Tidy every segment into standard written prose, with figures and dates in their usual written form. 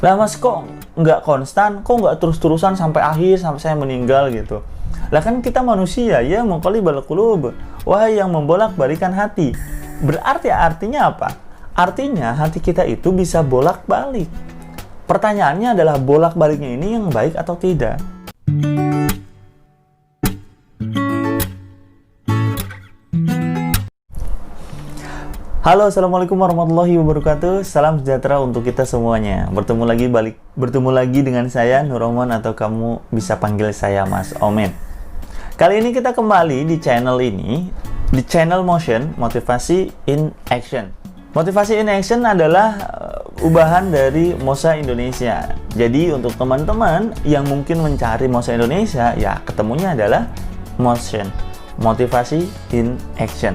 Lah mas kok nggak konstan, kok nggak terus-terusan sampai akhir, sampai saya meninggal gitu. Lah kan kita manusia ya, muqallibal qulub, wahai yang membolak-balikan hati. Berarti artinya apa? Artinya hati kita itu bisa bolak-balik. Pertanyaannya adalah bolak-baliknya ini yang baik atau tidak? Halo, assalamualaikum warahmatullahi wabarakatuh. Salam sejahtera untuk kita semuanya. Bertemu lagi dengan saya Nur Roman, atau kamu bisa panggil saya Mas Omen. Kali ini kita kembali di channel ini, di channel Motion Motivasi in Action. Motivasi in Action adalah ubahan dari Mosa Indonesia. Jadi untuk teman-teman yang mungkin mencari Mosa Indonesia, ya ketemunya adalah Motion Motivasi in Action.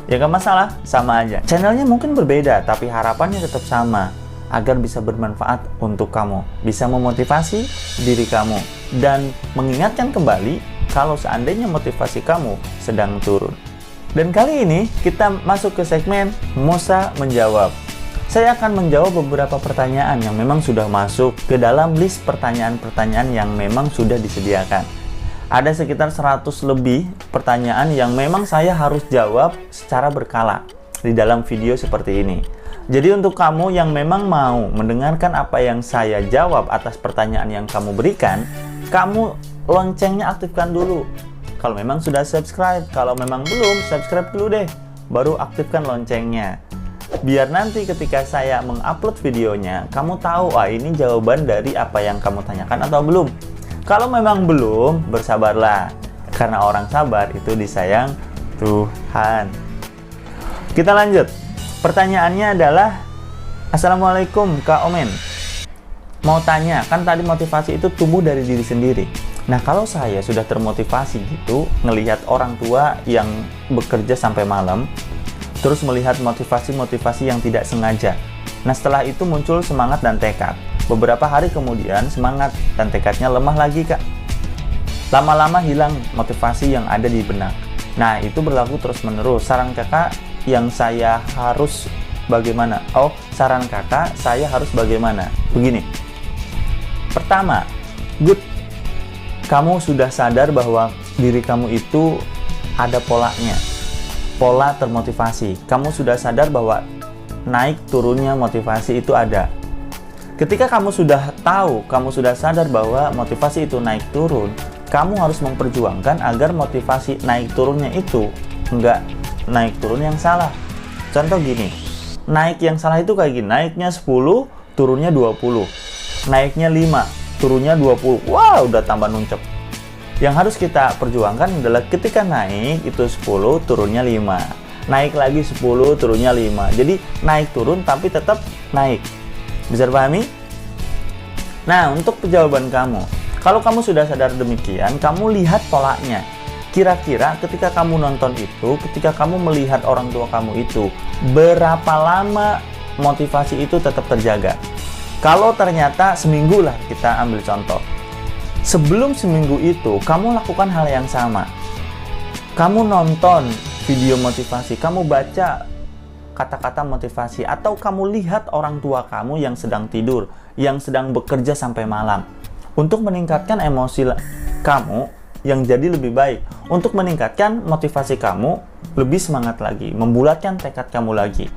Ya gak masalah, sama aja. Channelnya mungkin berbeda, tapi harapannya tetap sama, agar bisa bermanfaat untuk kamu, bisa memotivasi diri kamu, dan mengingatkan kembali kalau seandainya motivasi kamu sedang turun. Dan kali ini kita masuk ke segmen Mosa Menjawab. Saya akan menjawab beberapa pertanyaan yang memang sudah masuk ke dalam list pertanyaan-pertanyaan yang memang sudah disediakan. Ada sekitar 100 lebih pertanyaan yang memang saya harus jawab secara berkala di dalam video seperti ini. Jadi untuk kamu yang memang mau mendengarkan apa yang saya jawab atas pertanyaan yang kamu berikan, kamu loncengnya aktifkan dulu. Kalau memang sudah subscribe, kalau memang belum, subscribe dulu deh, baru aktifkan loncengnya. Biar nanti ketika saya mengupload videonya, kamu tahu, ini jawaban dari apa yang kamu tanyakan atau belum. Kalau memang belum, bersabarlah. Karena orang sabar itu disayang Tuhan. Kita lanjut. Pertanyaannya adalah, Assalamualaikum Kak Omen. Mau tanya, kan tadi motivasi itu tumbuh dari diri sendiri. Nah, kalau saya sudah termotivasi gitu, ngelihat orang tua yang bekerja sampai malam, terus melihat motivasi-motivasi yang tidak sengaja. Nah, setelah itu muncul semangat dan tekad. Beberapa hari kemudian semangat dan tekadnya lemah lagi, Kak. Lama-lama hilang motivasi yang ada di benak. Nah, itu berlaku terus-menerus. Saran kakak yang saya harus bagaimana? Saran kakak saya harus bagaimana? Begini. Pertama, good. Kamu sudah sadar bahwa diri kamu itu ada polanya. Pola termotivasi. Kamu sudah sadar bahwa naik turunnya motivasi itu ada. Ketika kamu sudah tahu, kamu sudah sadar bahwa motivasi itu naik turun, kamu harus memperjuangkan agar motivasi naik turunnya itu enggak naik turun yang salah. Contoh gini, naik yang salah itu kayak gini, naiknya 10, turunnya 20. Naiknya 5, turunnya 20. Wah, udah tambah nuncep. Yang harus kita perjuangkan adalah ketika naik itu 10, turunnya 5. Naik lagi 10, turunnya 5. Jadi naik turun tapi tetap naik. Bisa dipahami? Nah, untuk jawaban kamu, kalau kamu sudah sadar demikian, kamu lihat polanya. Kira-kira ketika kamu nonton itu, ketika kamu melihat orang tua kamu itu, berapa lama motivasi itu tetap terjaga? Kalau ternyata seminggu lah, kita ambil contoh. Sebelum seminggu itu, kamu lakukan hal yang sama. Kamu nonton video motivasi, kamu baca kata-kata motivasi, atau kamu lihat orang tua kamu yang sedang tidur, yang sedang bekerja sampai malam, untuk meningkatkan emosi kamu yang jadi lebih baik, untuk meningkatkan motivasi kamu lebih semangat lagi, membulatkan tekad kamu lagi.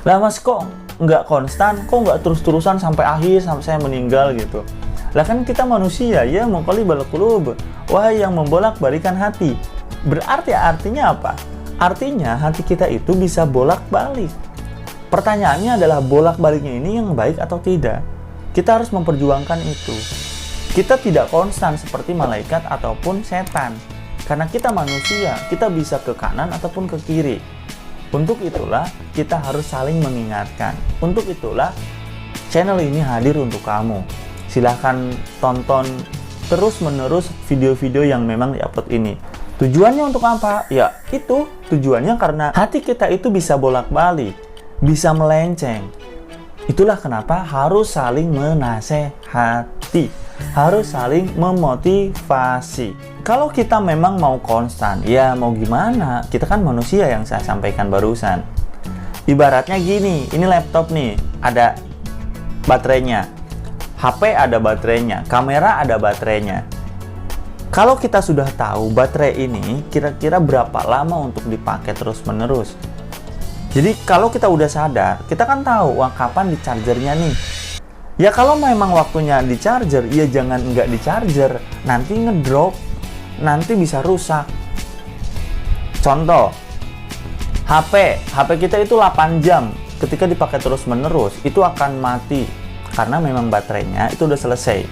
Lah mas kok nggak konstan, kok nggak terus-terusan sampai akhir, sampai saya meninggal gitu. Lah kan kita manusia ya, muqallibal qulub, wahai yang membolak-balikan hati. Berarti artinya apa? Artinya hati kita itu bisa bolak-balik. Pertanyaannya adalah bolak-baliknya ini yang baik atau tidak? Kita harus memperjuangkan itu. Kita tidak konstan seperti malaikat ataupun setan. Karena kita manusia, kita bisa ke kanan ataupun ke kiri. Untuk itulah kita harus saling mengingatkan. Untuk itulah channel ini hadir untuk kamu. Silahkan tonton terus-menerus video-video yang memang diupload ini. Tujuannya untuk apa? Ya, itu tujuannya karena hati kita itu bisa bolak-balik, bisa melenceng. Itulah kenapa harus saling menasehati, harus saling memotivasi. Kalau kita memang mau konstan, ya mau gimana? Kita kan manusia yang saya sampaikan barusan. Ibaratnya gini, ini laptop nih, ada baterainya. HP ada baterainya, kamera ada baterainya. Kalau kita sudah tahu baterai ini kira-kira berapa lama untuk dipakai terus-menerus. Jadi kalau kita udah sadar, kita kan tahu kapan di chargernya nih. Ya kalau memang waktunya di charger, ya jangan nggak di charger, nanti ngedrop, nanti bisa rusak. Contoh, HP kita itu 8 jam, ketika dipakai terus-menerus, itu akan mati. Karena memang baterainya itu udah selesai.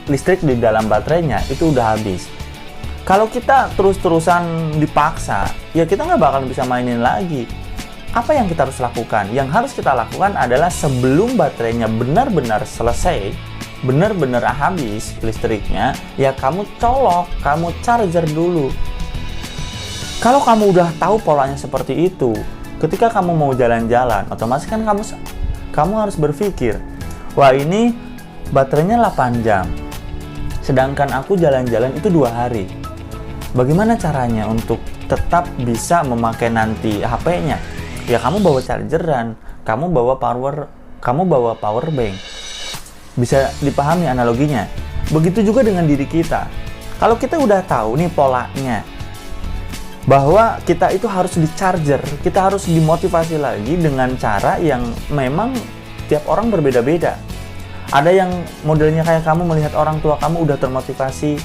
Listrik di dalam baterainya itu udah habis. Kalau kita terus-terusan dipaksa, ya kita nggak bakal bisa mainin lagi. Apa yang kita harus lakukan? Yang harus kita lakukan adalah sebelum baterainya benar-benar selesai, benar-benar habis listriknya, ya kamu colok, kamu charger dulu. Kalau kamu udah tahu polanya seperti itu, ketika kamu mau jalan-jalan, otomatis kan kamu harus berpikir, wah ini baterainya 8 jam, sedangkan aku jalan-jalan itu 2 hari. Bagaimana caranya untuk tetap bisa memakai nanti HP-nya? Ya kamu bawa chargeran, kamu bawa power bank. Bisa dipahami analoginya. Begitu juga dengan diri kita. Kalau kita udah tahu nih polanya, bahwa kita itu harus di charger, kita harus dimotivasi lagi dengan cara yang memang tiap orang berbeda-beda. Ada yang modelnya kayak kamu melihat orang tua kamu udah termotivasi,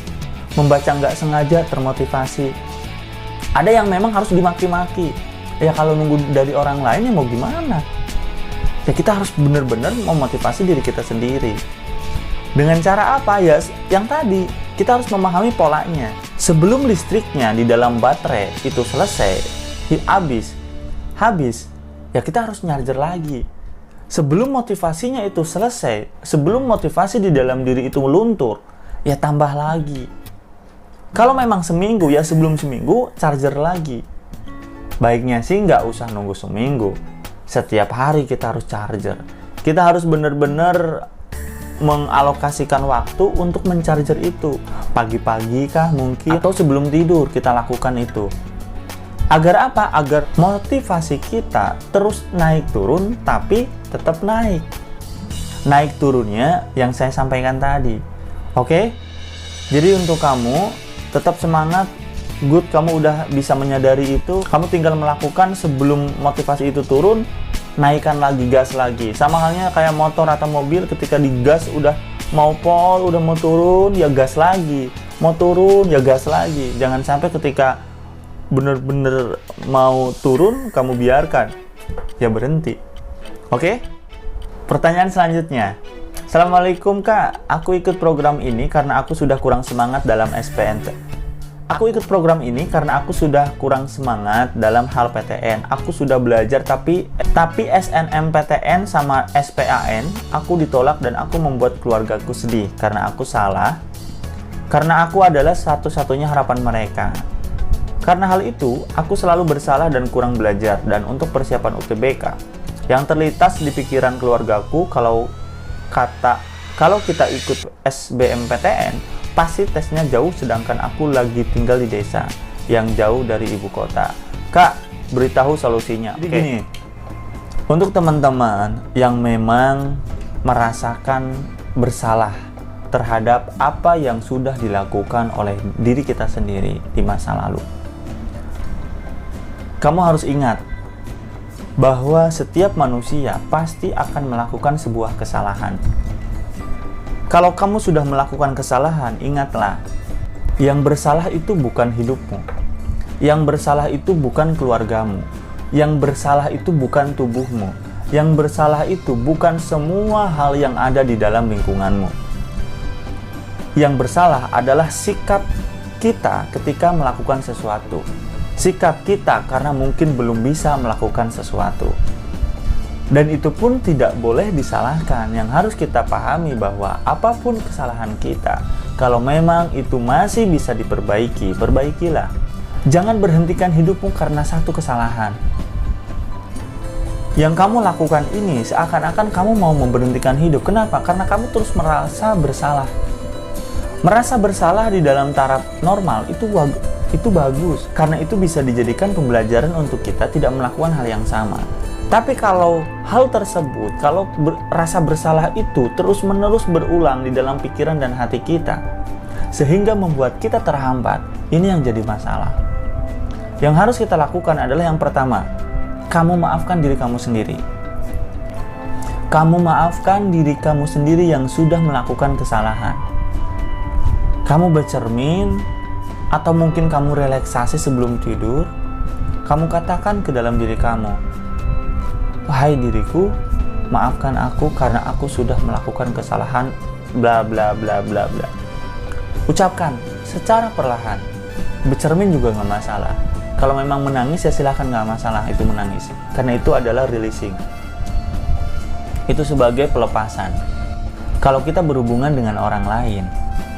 membaca nggak sengaja termotivasi. Ada yang memang harus dimaki-maki. Ya kalau nunggu dari orang lain ya mau gimana? Ya kita harus benar-benar memotivasi diri kita sendiri. Dengan cara apa? Ya yang tadi, kita harus memahami polanya. Sebelum listriknya di dalam baterai itu selesai, habis, ya kita harus charger lagi. Sebelum motivasinya itu selesai, sebelum motivasi di dalam diri itu luntur, ya tambah lagi. Kalau memang seminggu, ya sebelum seminggu charger lagi. Baiknya sih nggak usah nunggu seminggu. Setiap hari kita harus charger. Kita harus benar-benar mengalokasikan waktu untuk mencarger itu. Pagi-pagi kah mungkin, atau sebelum tidur kita lakukan itu. Agar apa? Agar motivasi kita terus naik turun, tapi tetap naik. Naik turunnya yang saya sampaikan tadi. Oke? Jadi untuk kamu, tetap semangat. Good, kamu udah bisa menyadari itu. Kamu tinggal melakukan sebelum motivasi itu turun, naikkan lagi, gas lagi. Sama halnya kayak motor atau mobil, ketika digas udah mau pol, udah mau turun, ya gas lagi. Mau turun, ya gas lagi. Jangan sampai ketika bener-bener mau turun, kamu biarkan, ya berhenti. Oke? Pertanyaan selanjutnya. Assalamualaikum Kak, aku ikut program ini karena aku sudah kurang semangat dalam Aku ikut program ini karena aku sudah kurang semangat dalam hal PTN. Aku sudah belajar tapi SNMPTN sama SPAN aku ditolak dan aku membuat keluargaku sedih karena aku salah. Karena aku adalah satu-satunya harapan mereka. Karena hal itu, aku selalu bersalah dan kurang belajar. Dan untuk persiapan UTBK, yang terlintas di pikiran keluargaku kalau kita ikut SBMPTN, pasti tesnya jauh sedangkan aku lagi tinggal di desa yang jauh dari ibu kota. Kak, beritahu solusinya. Jadi gini, untuk teman-teman yang memang merasakan bersalah terhadap apa yang sudah dilakukan oleh diri kita sendiri di masa lalu, kamu harus ingat bahwa setiap manusia pasti akan melakukan sebuah kesalahan. Kalau kamu sudah melakukan kesalahan, ingatlah, yang bersalah itu bukan hidupmu. Yang bersalah itu bukan keluargamu. Yang bersalah itu bukan tubuhmu. Yang bersalah itu bukan semua hal yang ada di dalam lingkunganmu. Yang bersalah adalah sikap kita ketika melakukan sesuatu. Sikap kita karena mungkin belum bisa melakukan sesuatu. Dan itu pun tidak boleh disalahkan. Yang harus kita pahami bahwa apapun kesalahan kita, kalau memang itu masih bisa diperbaiki, perbaikilah. Jangan berhentikan hidupmu karena satu kesalahan. Yang kamu lakukan ini seakan-akan kamu mau memberhentikan hidup. Kenapa? Karena kamu terus merasa bersalah. Merasa bersalah di dalam taraf normal itu bagus. Karena itu bisa dijadikan pembelajaran untuk kita tidak melakukan hal yang sama. Tapi kalau hal tersebut, kalau rasa bersalah itu terus-menerus berulang di dalam pikiran dan hati kita, sehingga membuat kita terhambat, ini yang jadi masalah. Yang harus kita lakukan adalah yang pertama, kamu maafkan diri kamu sendiri. Kamu maafkan diri kamu sendiri yang sudah melakukan kesalahan. Kamu bercermin, atau mungkin kamu relaksasi sebelum tidur, kamu katakan ke dalam diri kamu, "Wahai diriku, maafkan aku karena aku sudah melakukan kesalahan bla bla bla bla bla." Ucapkan secara perlahan. Bercermin juga nggak masalah. Kalau memang menangis ya silahkan, nggak masalah itu menangis. Karena itu adalah releasing. Itu sebagai pelepasan. Kalau kita berhubungan dengan orang lain,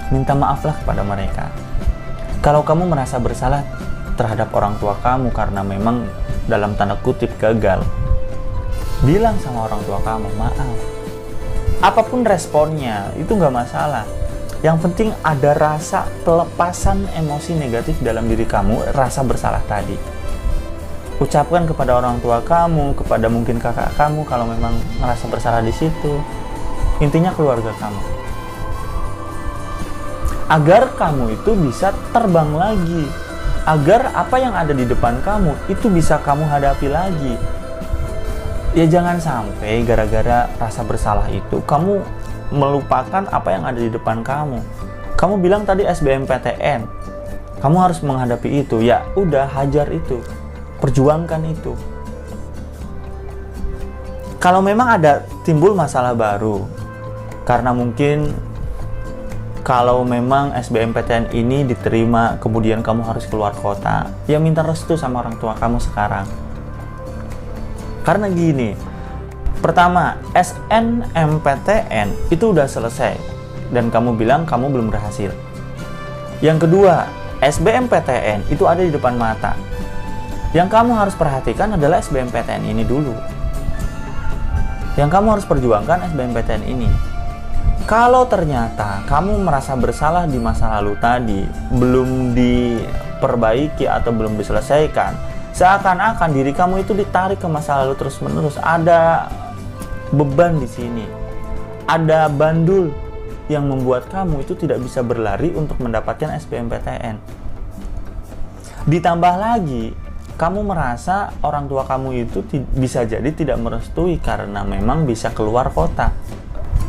minta maaflah kepada mereka. Kalau kamu merasa bersalah terhadap orang tua kamu karena memang dalam tanda kutip gagal, bilang sama orang tua kamu, maaf. Apapun responnya, itu nggak masalah. Yang penting ada rasa pelepasan emosi negatif dalam diri kamu, rasa bersalah tadi. Ucapkan kepada orang tua kamu, kepada mungkin kakak kamu kalau memang merasa bersalah di situ. Intinya keluarga kamu. Agar kamu itu bisa terbang lagi. Agar apa yang ada di depan kamu itu bisa kamu hadapi lagi. Ya jangan sampai gara-gara rasa bersalah itu kamu melupakan apa yang ada di depan kamu. Kamu bilang tadi SBMPTN, kamu harus menghadapi itu. Ya udah, hajar itu, perjuangkan itu. Kalau memang ada timbul masalah baru, karena mungkin kalau memang SBMPTN ini diterima kemudian kamu harus keluar kota, ya minta restu sama orang tua kamu sekarang. Karena gini, pertama, SNMPTN itu udah selesai dan kamu bilang kamu belum berhasil. Yang kedua, SBMPTN itu ada di depan mata. Yang kamu harus perhatikan adalah SBMPTN ini dulu. Yang kamu harus perjuangkan SBMPTN ini. Kalau ternyata kamu merasa bersalah di masa lalu tadi, belum diperbaiki atau belum diselesaikan, seakan-akan diri kamu itu ditarik ke masa lalu terus-menerus. Ada beban di sini. Ada bandul yang membuat kamu itu tidak bisa berlari untuk mendapatkan SBMPTN. Ditambah lagi, kamu merasa orang tua kamu itu bisa jadi tidak merestui karena memang bisa keluar kota.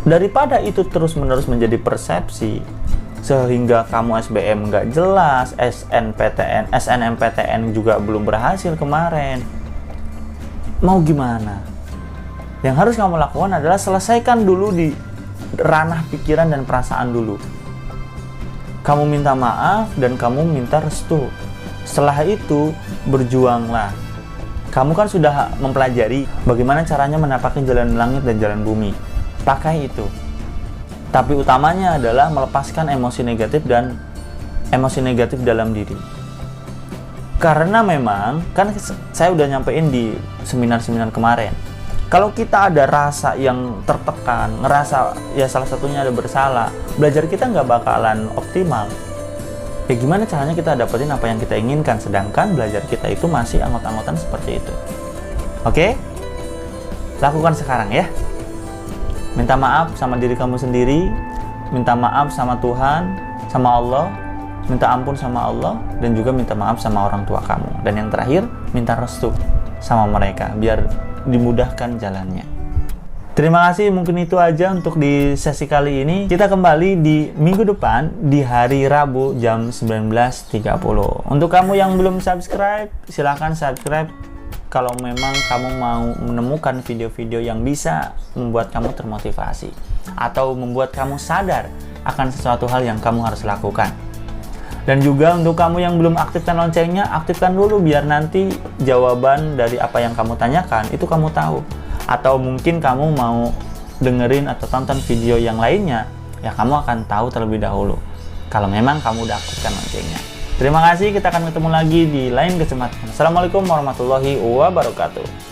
Daripada itu terus-menerus menjadi persepsi, sehingga kamu SBM nggak jelas, SNMPTN juga belum berhasil kemarin. Mau gimana? Yang harus kamu lakukan adalah selesaikan dulu di ranah pikiran dan perasaan dulu. Kamu minta maaf dan kamu minta restu. Setelah itu, berjuanglah. Kamu kan sudah mempelajari bagaimana caranya menapaki jalan langit dan jalan bumi. Pakai itu. Tapi utamanya adalah melepaskan emosi negatif dan emosi negatif dalam diri. Karena memang, kan saya udah nyampein di seminar-seminar kemarin, kalau kita ada rasa yang tertekan, ngerasa ya salah satunya ada bersalah, belajar kita nggak bakalan optimal. Ya gimana caranya kita dapetin apa yang kita inginkan, sedangkan belajar kita itu masih anggot-anggotan seperti itu. Oke? Lakukan sekarang ya. Minta maaf sama diri kamu sendiri, minta maaf sama Tuhan, sama Allah, minta ampun sama Allah, dan juga minta maaf sama orang tua kamu. Dan yang terakhir, minta restu sama mereka, biar dimudahkan jalannya. Terima kasih, mungkin itu aja untuk di sesi kali ini. Kita kembali di minggu depan, di hari Rabu jam 19.30. Untuk kamu yang belum subscribe, silahkan subscribe. Kalau memang kamu mau menemukan video-video yang bisa membuat kamu termotivasi atau membuat kamu sadar akan sesuatu hal yang kamu harus lakukan. Dan juga untuk kamu yang belum aktifkan loncengnya, aktifkan dulu biar nanti jawaban dari apa yang kamu tanyakan itu kamu tahu. Atau mungkin kamu mau dengerin atau tonton video yang lainnya, ya kamu akan tahu terlebih dahulu kalau memang kamu udah aktifkan loncengnya. Terima kasih, kita akan ketemu lagi di lain kesempatan. Assalamualaikum warahmatullahi wabarakatuh.